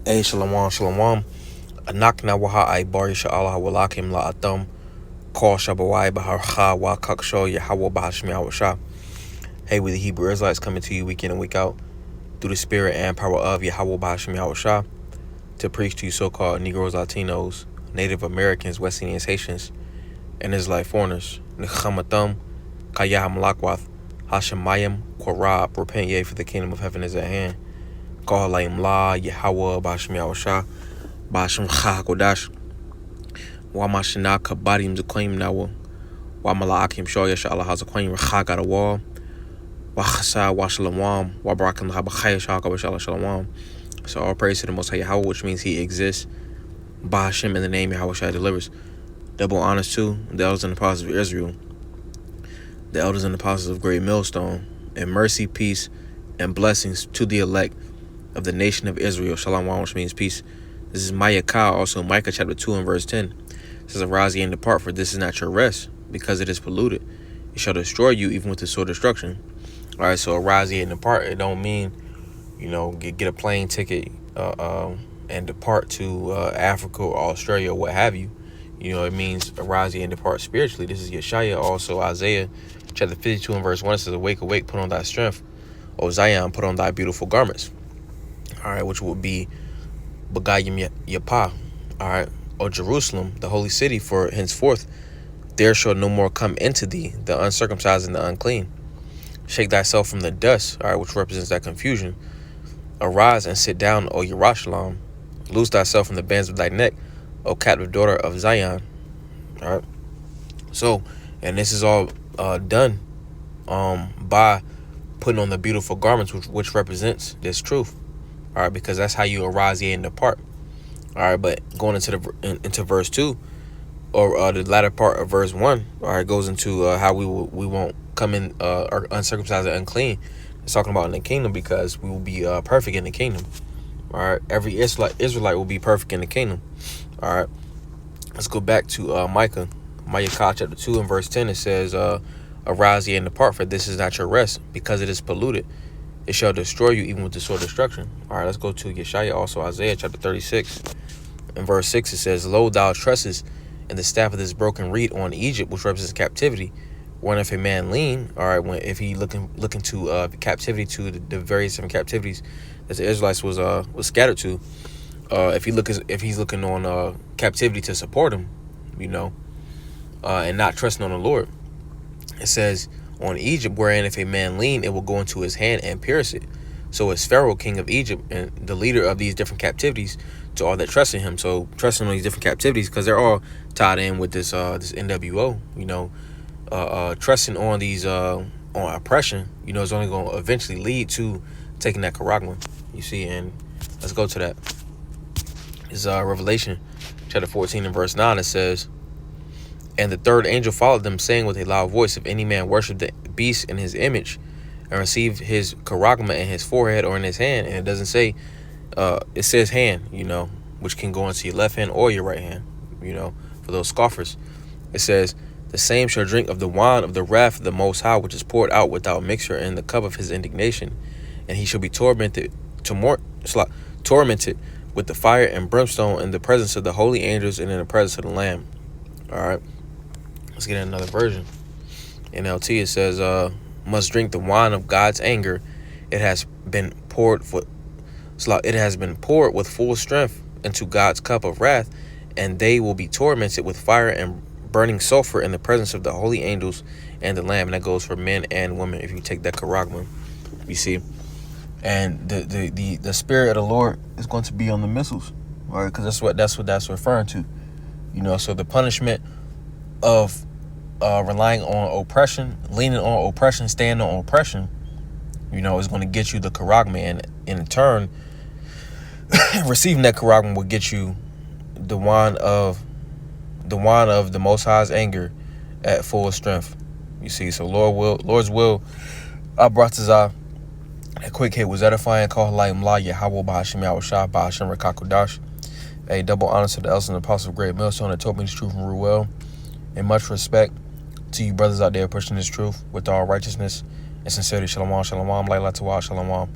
Hey, shalom, shalom. Anak na waha ay bari sha Allah walakim la atam. Call shabawai baharcha wa kaksho Yahweh bahashmi awasha. Hey, we the Hebrew Israelites coming to you week in and week out through the spirit and power of Yahweh bahashmi awasha to preach to you so-called Negroes, Latinos, Native Americans, West Indians, Haitians, and Israelite foreigners. Nechamatam kayaham lakwath hashemayim korab. Repent ye, for the kingdom of heaven is at hand. Call laim la Yahweh bahashmi awasha. Bashim Chakodash, Wamashina Kabadim Zaquim Nawa, Wamalakim Shoya Shala Hazaquim Chagada Wall, Wachasa Washalamam, Wabarakim Habachaya Shaka Washala Shalamam. So all praise to the Most High Yahweh, which means he exists. Bashim in the name Yahweh Shai delivers. Double honors to the elders and the apostles of Israel, the elders and the apostles of Great Millstone, and mercy, peace, and blessings to the elect of the nation of Israel. Shalom, which means peace. This is Mayakah, also Micah chapter 2 and verse 10. It says, arise ye and depart, for this is not your rest, because it is polluted. It shall destroy you even with the sword of destruction. All right, so arise ye and depart. It don't mean, get a plane ticket and depart to Africa or Australia or what have you. It means arise ye and depart spiritually. This is Yeshaya, also Isaiah chapter 52 and verse 1. It says, awake, awake, put on thy strength. O Zion, put on thy beautiful garments. All right, which will be Bagayim Yapah, all right, O Jerusalem, the holy city, for henceforth there shall no more come into thee the uncircumcised and the unclean. Shake thyself from the dust, all right, which represents that confusion. Arise and sit down, O Yerushalayim. Loose thyself from the bands of thy neck, O captive daughter of Zion. All right. So, and this is all done by putting on the beautiful garments, which represents this truth. All right, because that's how you arise ye and depart. All right, but going into verse 2, or the latter part of verse 1, all right, goes into how we won't come in uncircumcised and unclean. It's talking about in the kingdom, because we will be perfect in the kingdom. All right, every Israelite will be perfect in the kingdom. All right, let's go back to Mayakah chapter 2 and verse 10. It says, arise ye and depart, for this is not your rest, because it is polluted. It shall destroy you even with the sword of destruction. All right, let's go to Yeshaya, also Isaiah chapter 36. In verse 6, it says, lo, thou trustest in the staff of this broken reed on Egypt, which represents captivity. When if a man lean, all right, if he looking to captivity, to the various different captivities that the Israelites was scattered to, if he's looking on captivity to support him, and not trusting on the Lord, it says, on Egypt, wherein if a man lean, it will go into his hand and pierce it. So is Pharaoh, king of Egypt, and the leader of these different captivities, to all that trust in him. So trusting on these different captivities, because they're all tied in with this NWO. Trusting on these on oppression, is only going to eventually lead to taking that Karagma. You see, and let's go to that. It's Revelation chapter 14 and verse 9. It says, and the third angel followed them, saying with a loud voice, if any man worship the beast in his image and receive his charagma in his forehead or in his hand, and it doesn't say, it says hand, which can go into your left hand or your right hand, for those scoffers. It says, the same shall drink of the wine of the wrath of the Most High, which is poured out without mixture in the cup of his indignation, and he shall be tormented with the fire and brimstone in the presence of the holy angels and in the presence of the Lamb. All right. Let's get another version. NLT, it says, must drink the wine of God's anger. It has been poured with full strength into God's cup of wrath, and they will be tormented with fire and burning sulfur in the presence of the holy angels and the Lamb. And that goes for men and women if you take that karagma, you see. And the spirit of the Lord is going to be on the missiles, right? Because that's what that's referring to. So the punishment of relying on oppression, leaning on oppression, standing on oppression, is going to get you the karagma, and in turn, receiving that karagma will get you the wine of the Most High's anger at full strength. You see, so Lord's will, Abratazah, that quick hit was edifying. Call Halayim La Yahweh Bahashim Yahushua Bahashim Rekakodash. A double honor to the elders and the apostles of Great Millstone that told me this truth from Ruel. And much respect to you brothers out there pushing this truth with all righteousness and sincerity. Shalom, shalom, laila tawah, shalom.